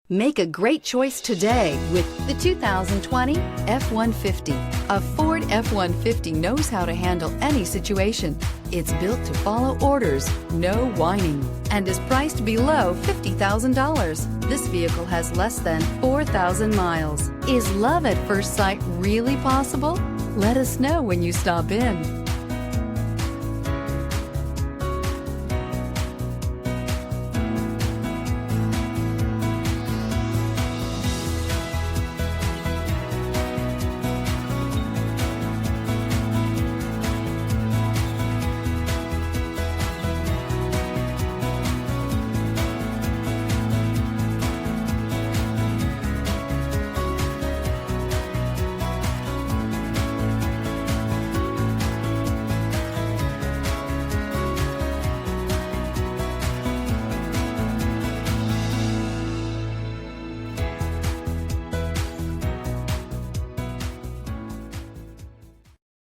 Make a great choice today with the 2020 F-150. A Ford F-150 knows how to handle any situation. It's built to follow orders, no whining, and is priced below $50,000. This vehicle has less than 4,000 miles. Is love at first sight really possible? Let us know when you stop in.